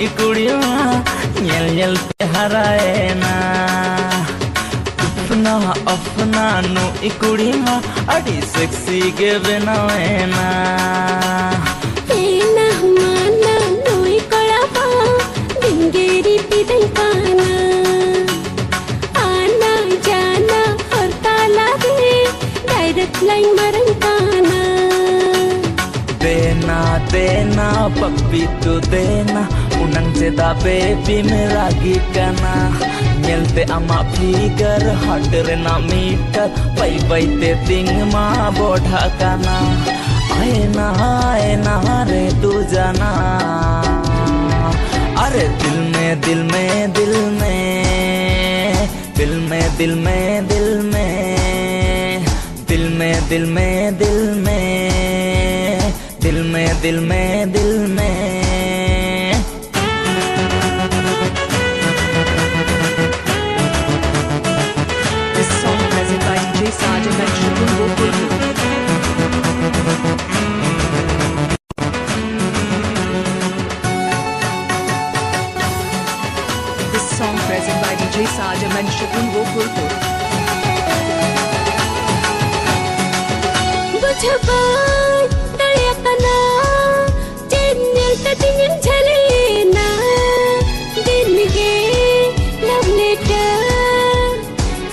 इकुड़िया L L पे हराए ना अपना अपना नु इकुड़िया अड़ी सेक्सी के बनाए ना एना हुमाना नोई कड़ापा दिंगेरी पिदई पाना आना जाना और ताला दे डायरेक्ट लाइन मरन पाना देना देना पप्पी तू देना unang ceda baby meragi kana nyelte ama figure harder na meter pai pai te ting ma bodha kana आए ना रे तू जाना अरे दिल में दिल में दिल में दिल में दिल में दिल में दिल में दिल में दिल में दिल में दिल में दिल में This song present by DJ Sergeant and Shubham Gokul. This song present by DJ Sergeant and Shubham Gokul. बुझबा दरिया कना चेन्नल ततिन झलेना दिल के लव लेटर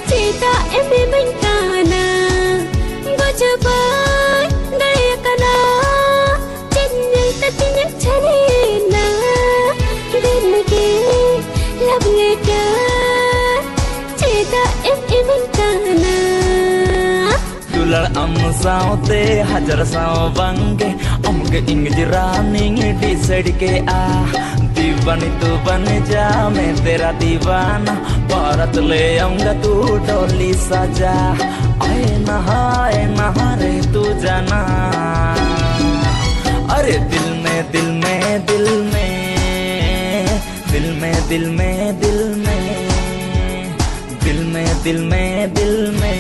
चेता एमे बनकाना बुझबा दरिया कना चेन्नल ततिन झलेना दिल के लव लेटर चेता एमे बनकाना Tular am saute hajar sao bange amge इंगजरानिंग डिसाइड के आ दीवानी तू बन जा मैं तेरा दीवाना भारत ले आऊंगा तू डोली सजा आए ना रे तू जाना अरे दिल में दिल में दिल में दिल में दिल में दिल में दिल में दिल में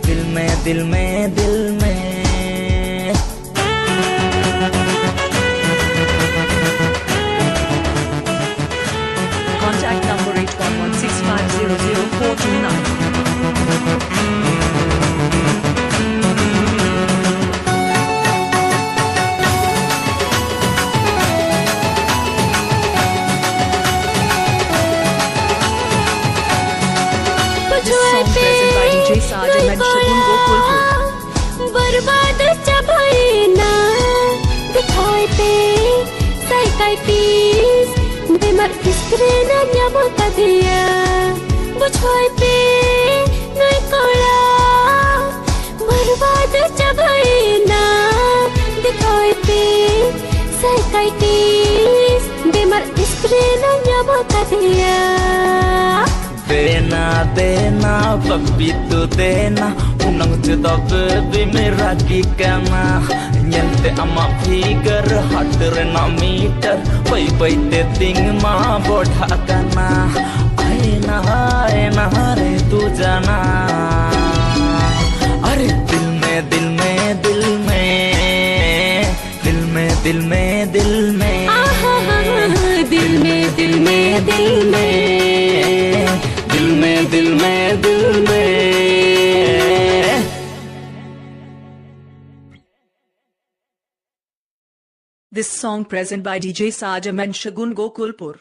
दिल में दिल में दिल में Contact number 8116500429. This song present by DJ Sergeant and Shubham Gokul. बर्बाद चबाएना दिखाई पे साइकाइटिस बेमार किस्क्रेना न्यामता दिया बुझाई पे नई कोला बर्बाद चबाएना दिखाई पे साइकाइटिस बेमार किस्क्रेना न्यामता दिया देना देना पप्पी तू देना unang ceda baby meragi kana nyelte ama figure harder na meter pai pai te ting ma bodha kana आए ना रे तू जाना अरे दिल में दिल में दिल में दिल में दिल में दिल में दिल में दिल में दिल में दिल में दिल में दिल में This song present by DJ Sergeant and Shagun Gokulpur.